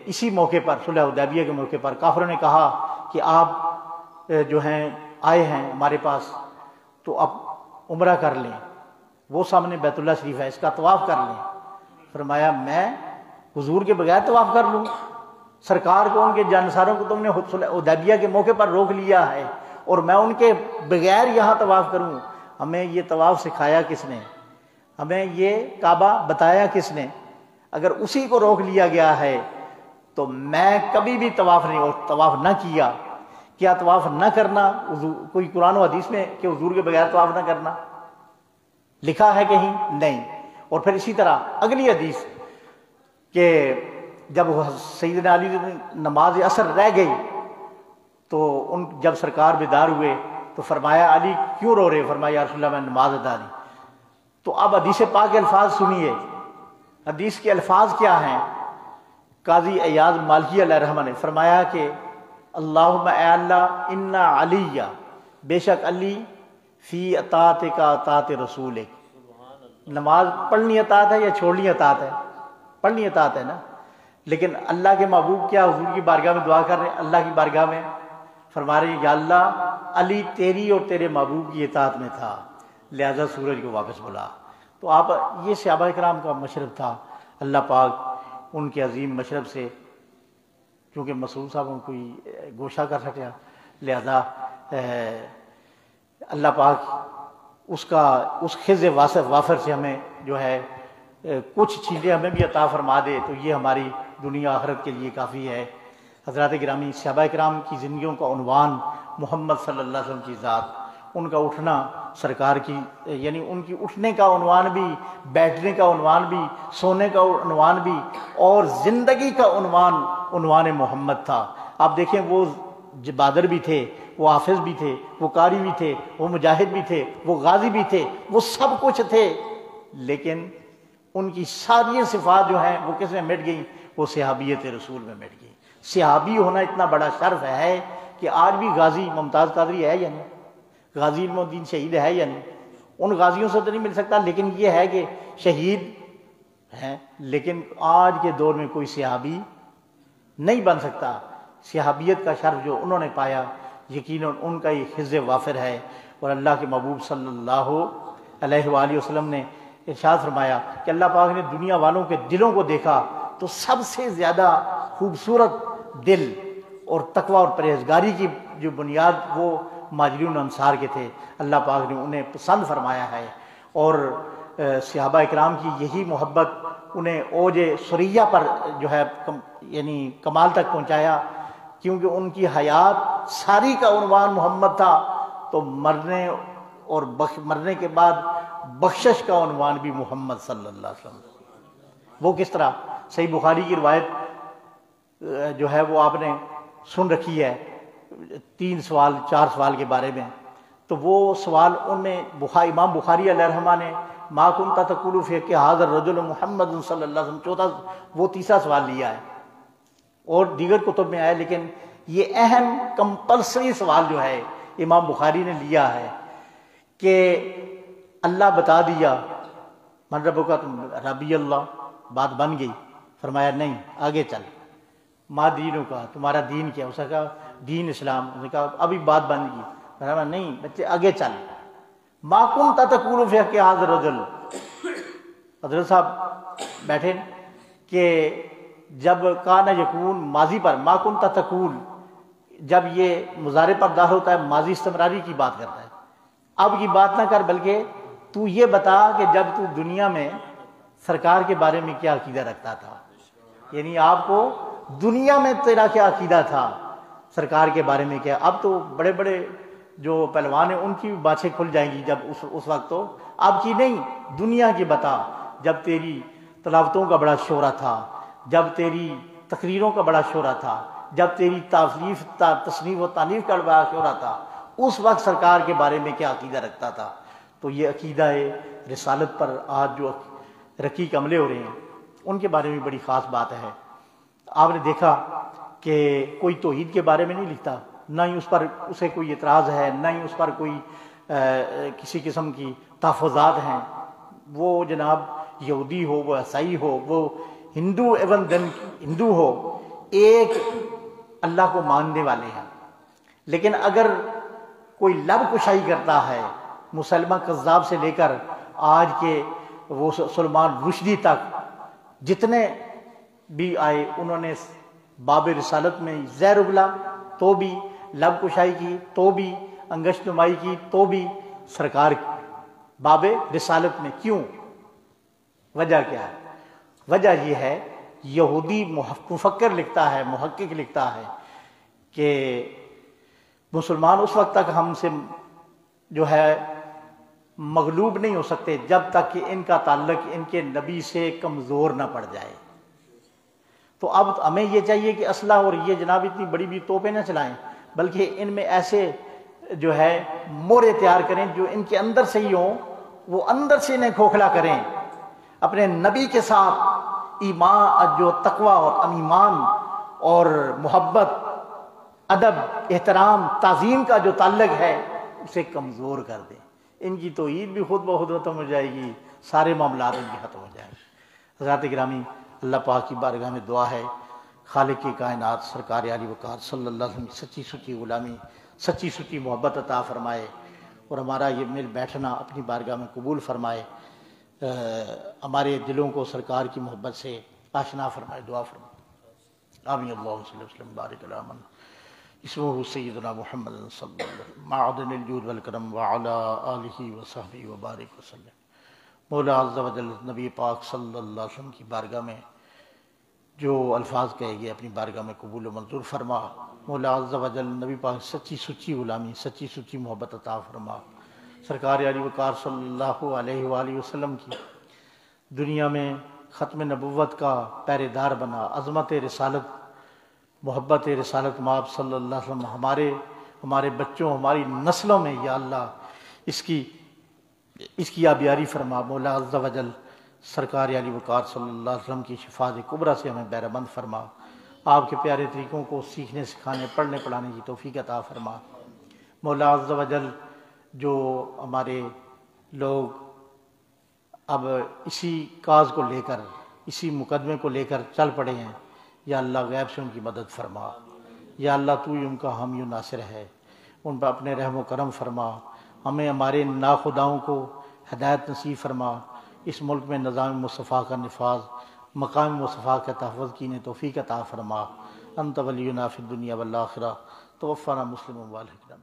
اسی موقع پر، صلح حدیبیہ کے موقع پر، کافروں نے کہا کہ آپ جو ہیں آئے ہیں ہمارے پاس تو اب عمرہ کر لیں، وہ سامنے بیت اللہ شریف ہے، اس کا طواف کر لیں. فرمایا میں حضور کے بغیر طواف کر لوں؟ سرکار کو، ان کے جانساروں کو تم نے حدیبیہ کے موقع پر روک لیا ہے اور میں ان کے بغیر یہاں طواف کروں؟ ہمیں یہ طواف سکھایا کس نے؟ ہمیں یہ کعبہ بتایا کس نے؟ اگر اسی کو روک لیا گیا ہے تو میں کبھی بھی طواف نہیں، اور طواف نہ کیا. کیا طواف نہ کرنا کوئی قرآن و حدیث میں کہ حضور کے بغیر طواف نہ کرنا لکھا ہے کہیں؟ نہیں. اور پھر اسی طرح اگلی حدیث کہ جب سیدنا علی نماز عصر رہ گئی تو جب سرکار بیدار ہوئے تو فرمایا علی کیوں رو رہے؟ فرمایا یا رسول اللہ میں نماز ادا نہیں. تو اب حدیث پاک کے الفاظ سنیے. حدیث کے الفاظ کیا ہیں؟ قاضی ایاز مالکی علیہ رحمہ نے فرمایا کہ اللہم اے اللہ ان علی، بے شک علی فی اطاعت کا اطاعت رسولک، نماز پڑھنی اطاعت ہے یا چھوڑنی اطاعت ہے؟ پڑھنی اطاعت ہے نا. لیکن اللہ کے محبوب کیا حضور کی بارگاہ میں دعا کر رہے ہیں؟ اللہ کی بارگاہ میں فرما رہے ہیں یا اللہ علی تیری اور تیرے محبوب کی اطاعت میں تھا، لہذا سورج کو واپس بلا. تو آپ یہ صحابہ کرام کا مشرب تھا. اللہ پاک ان کے عظیم مشرب سے، کیونکہ مسعود صاحب ان کوئی گوشہ کر سکیا، لہذا اللہ پاک اس خز وافر سے ہمیں جو ہے کچھ چیزیں ہمیں بھی عطا فرما دے تو یہ ہماری دنیا آخرت کے لیے کافی ہے. حضرات گرامی، صحابہ کرام کی زندگیوں کا عنوان محمد صلی اللہ علیہ وسلم کی ذات، ان کا اٹھنا سرکار کی، یعنی ان کی اٹھنے کا عنوان بھی، بیٹھنے کا عنوان بھی، سونے کا عنوان بھی، اور زندگی کا عنوان محمد تھا. آپ دیکھیں وہ بہادر بھی تھے، وہ حافظ بھی تھے، وہ قاری بھی تھے، وہ مجاہد بھی تھے، وہ غازی بھی تھے، وہ سب کچھ تھے، لیکن ان کی ساری صفات جو ہیں وہ کس میں مٹ گئیں؟ وہ صحابیت رسول میں مٹ گئی. صحابی ہونا اتنا بڑا شرف ہے کہ آج بھی غازی ممتاز قادری ہے یا نہیں؟ غازی علم الدین شہید ہے یا نہیں؟ ان غازیوں سے تو نہیں مل سکتا، لیکن یہ ہے کہ شہید ہیں. لیکن آج کے دور میں کوئی صحابی نہیں بن سکتا. صحابیت کا شرف جو انہوں نے پایا یقیناً ان کا یہ خز وافر ہے. اور اللہ کے محبوب صلی اللہ علیہ وآلہ وسلم نے ارشاد فرمایا کہ اللہ پاک نے دنیا والوں کے دلوں کو دیکھا تو سب سے زیادہ خوبصورت دل اور تقوی اور پرہیزگاری کی جو بنیاد وہ مہاجرین انصار کے تھے. اللہ پاک نے انہیں پسند فرمایا ہے، اور صحابہ اکرام کی یہی محبت انہیں اوج سریہ پر جو ہے یعنی کمال تک پہنچایا، کیونکہ ان کی حیات ساری کا عنوان محمد تھا. تو مرنے اور مرنے کے بعد بخشش کا عنوان بھی محمد صلی اللہ علیہ وسلم. وہ کس طرح؟ صحیح بخاری کی روایت جو ہے وہ آپ نے سن رکھی ہے 4 سوال کے بارے میں. تو وہ سوال امام بخاری علیہ الرحمہ نے ما کنت تقول فی کہ ھذا الرجل محمد صلی اللہ علیہ وسلم، چوتھا وہ تیسرا سوال لیا ہے اور دیگر کتب میں آیا، لیکن یہ اہم کمپلسری سوال جو ہے امام بخاری نے لیا ہے کہ اللہ بتا دیا من ربک، ربی اللہ، بات بن گئی. فرمایا نہیں، آگے چل. ما دینوں کا، تمہارا دین کیا؟ اس نے کہا دین اسلام. اس نے کہا ابھی بات بن گئی. فرمایا نہیں بچے آگے چل. ما کنت تقول فی کہ ھذا الرجل، حضرت صاحب بیٹھے کہ جب کان یکون ماضی پر ما کنت تقول، جب یہ مضارع پر داخل ہوتا ہے ماضی استمراری کی بات کرتا ہے. اب کی بات نہ کر، بلکہ تو یہ بتا کہ جب تو دنیا میں سرکار کے بارے میں کیا عقیدہ رکھتا تھا، یعنی آپ کو دنیا میں تیرا کیا عقیدہ تھا سرکار کے بارے میں کیا. اب تو بڑے بڑے جو پہلوان ہیں ان کی باتیں کھل جائیں گی جب اس وقت، تو اب کی نہیں، دنیا کی بتا. جب تیری تلاوتوں کا بڑا شہرہ تھا، جب تیری تقریروں کا بڑا شہرہ تھا، جب تیری تصنیف و تالیف کا بڑا شہرہ تھا، اس وقت سرکار کے بارے میں کیا عقیدہ رکھتا تھا. تو یہ عقیدہ رسالت پر آج جو رقیق عملے ہو رہے ہیں ان کے بارے میں بڑی خاص بات ہے. آپ نے دیکھا کہ کوئی توحید کے بارے میں نہیں لکھتا، نہ ہی اس پر اسے کوئی اعتراض ہے، نہ ہی اس پر کوئی کسی قسم کی تحفظات ہیں. وہ جناب یہودی ہو، وہ عیسائی ہو، وہ ہندو ایون دن ہندو ہو، ایک اللہ کو ماننے والے ہیں. لیکن اگر کوئی لب کشائی کرتا ہے، مسلمہ کذاب سے لے کر آج کے وہ سلمان رشدی تک جتنے بھی آئے، انہوں نے باب رسالت میں زہر اگلا تو بھی، لب کشائی کی تو بھی، انگشت نمائی کی تو بھی، سرکار باب رسالت میں کیوں؟ وجہ کیا ہے؟ وجہ یہ ہے، یہودی مفکر لکھتا ہے، محقق لکھتا ہے کہ مسلمان اس وقت تک ہم سے جو ہے مغلوب نہیں ہو سکتے جب تک کہ ان کا تعلق ان کے نبی سے کمزور نہ پڑ جائے. تو اب ہمیں یہ چاہیے کہ اسلحہ اور یہ جناب اتنی بڑی بڑی توپیں نہ چلائیں، بلکہ ان میں ایسے جو ہے مورے تیار کریں جو ان کے اندر سے ہی ہوں، وہ اندر سے انہیں کھوکھلا کریں. اپنے نبی کے ساتھ ایمان، جو تقوی اور ایمان اور محبت، ادب، احترام، تعظیم کا جو تعلق ہے اسے کمزور کر دیں. ان کی توحید بھی خود بخود ختم ہو جائے گی، سارے معاملات ان کے ختم ہو جائیں۔ حضرات گرامی، اللہ پاک کی بارگاہ میں دعا ہے خالق کی کائنات سرکار عالی وقار صلی اللہ علیہ وسلم کی سچی سچی غلامی، سچی سچی محبت عطا فرمائے اور ہمارا یہ مل بیٹھنا اپنی بارگاہ میں قبول فرمائے، ہمارے دلوں کو سرکار کی محبت سے آشنا فرمائے، دعا فرمائے۔ آمین۔ اللہم صلی اللہ وسلم بارک علی من اسمہ سیدنا محمد صلی اللہ علیہ وسلم معدن الجود والکرم وعلی آلہ وصحبہ وبارک وسلم۔ مولا عز و جل نبی پاک صلی اللہ علیہ وسلم کی بارگاہ میں جو الفاظ کہے گئے اپنی بارگاہ میں قبول و منظور فرما۔ مولا عز و جل نبی پاک سچی سچی غلامی، سچی سچی محبت عطا فرما۔ سرکار علی وقار صلی اللہ علیہ وآلہ وسلم کی دنیا میں ختم نبوت کا پہرے دار بنا، عظمت رسالت، محبت رسالت مآب صلی اللہ علیہ وسلم ہمارے بچوں، ہماری نسلوں میں یا اللہ اس کی آبیاری فرما۔ مولا عز و جل سرکار علی وقار صلی اللہ علیہ وسلم کی شفاعت کبریٰ سے ہمیں بہرہ مند فرما۔ آپ کے پیارے طریقوں کو سیکھنے سکھانے پڑھنے پڑھانے کی توفیق عطا فرما۔ مولا عز و جل جو ہمارے لوگ اب اسی کاز کو لے کر، اسی مقدمے کو لے کر چل پڑے ہیں، یا اللہ غیب سے ان کی مدد فرما۔ یا اللہ تو ہی ان کا حامی و ناصر ہے، ان پر اپنے رحم و کرم فرما۔ ہمیں ہمارے ناخداؤں کو ہدایت نصیب فرما۔ اس ملک میں نظام مصطفیٰ کا نفاذ، مقام مصطفیٰ کا تحفظ کی توفیق عطا فرما۔ انت ولینا فی الدنیا والآخرہ، توفنا مسلم والحقنا